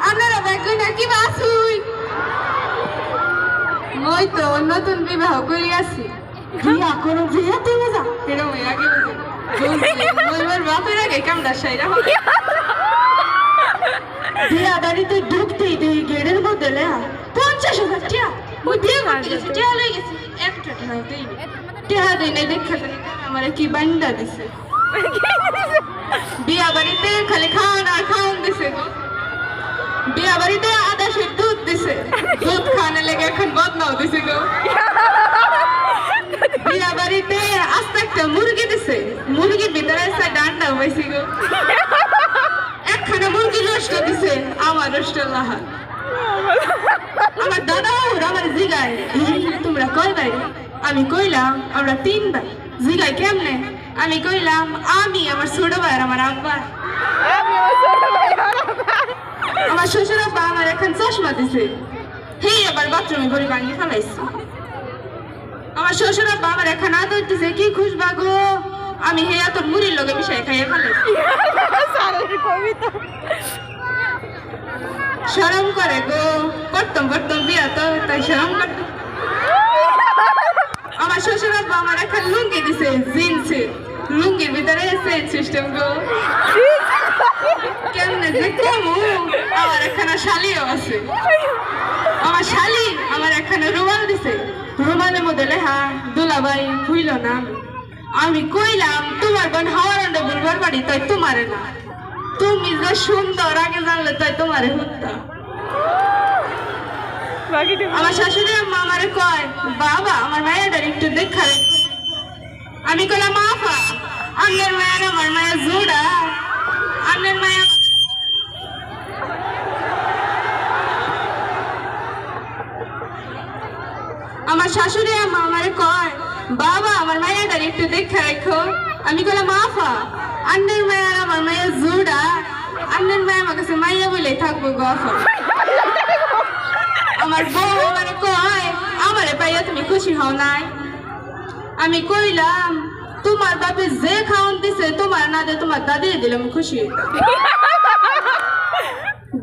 আপনারা দেখুন না কি বাসুই ওই তো নতুন বিবাহ করে আসি বিয়া করো যে এত মজা এরকম আগে বলবার বাপের আগে কামড়া সাইরা বিয়া বাড়িতে ঢুকতেই দেখি গেটের মধ্যে লেখা 50,000 টাকা ওই বিয়ে করতে গেছি টাকা লয়ে গেছি একটা টাকা দেই টাকা দেই নাই দেখা আমার কি বান্ডা দিছে বিয়া বাড়িতে খালি খাওয়ান আর খাওয়ান দিছে গো বিয়া বাড়িতে আদা সে দুধ দিছে দুধ খাওয়ানো লেগে এখন বদনাও দিছে গো বিয়া বাড়িতে আস্তে একটা মুরগি দিছে মুরগির ভিতরে একটা ডান্ডা হয়েছে গো একখানা মুরগি রোস্ট দিছে আমার রোস্ট লাহা আমার দাদা আমার জিগায় তোমরা কয় ভাই আমি কইলাম আমরা 3 ভাই জিগায় কেমনে আমি কইলাম আমি আমার ছোট ভাই আর আমার আব্বা আমার শ্বশুর আব্বা আমার এখন চশমা দিছে হে আবার বাথরুমে ভরে ভাঙি ফেলাইছে আমার শ্বশুর আব্বা আমার এখন আদর দিছে কি খুশবা গো আমি হে তোর মুড়ির লগে মিশাই খাইয়ে ফেলাইছি শরম করে গো করতাম বিয়া তো তাই শরম করতাম আমার শ্বশুর আব্বা আমার এখন লুঙ্গি দিছে জিন্সে লুঙ্গির ভিতরে সেট সিস্টেম গো কেমনে দেখো আমার এখানে শালিও আছে আমার শালি আমার এখানে রুমাল দিছে রুমালের মধ্যে লেখা দুলাভাই ভুইল না আমি কইলাম তোমার বোন হাওয়ার আন্ডা বুলবার বাড়ি তাই তোমারে না তুমি যে সুন্দর আগে জানলে তাই তোমারে হত্যা আমার শাশুড়ি আম্মা আমারে কয় বাবা আমার মায়ের একটু দেখা আমি কইলাম মাফা আপনার মায়ের আমার মায়ের জোড়া আপনার মায়ের আমার শাশুড়ি আম্মা আমারে কয় বাবা আমার মায়ের একটু দেখা রাখো আমি কইলাম মাফা আপনার মায়ের আমার মায়ের জোড়া আপনার মায়ের আমার কাছে মাইয়া বলে থাকবো গফা আমার বউ আমারে কয় আমারে পাইয়া তুমি খুশি হও নাই আমি কইলাম তোমার বাপে যে খাওন দিছে তোমার না দে তোমার দাদি দিলাম খুশি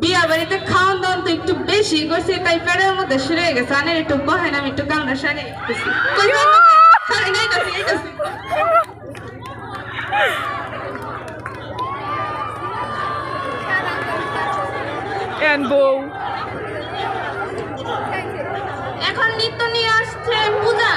বিয়া বাড়িতে খাওয়ান দাওয়ান তো একটু বেশি করছে তাই পেটের মধ্যে সেরে গেছে আনের একটু বহেন আমি একটু কামড়া সারি এখন নৃত্য নিয়ে আসছে পূজা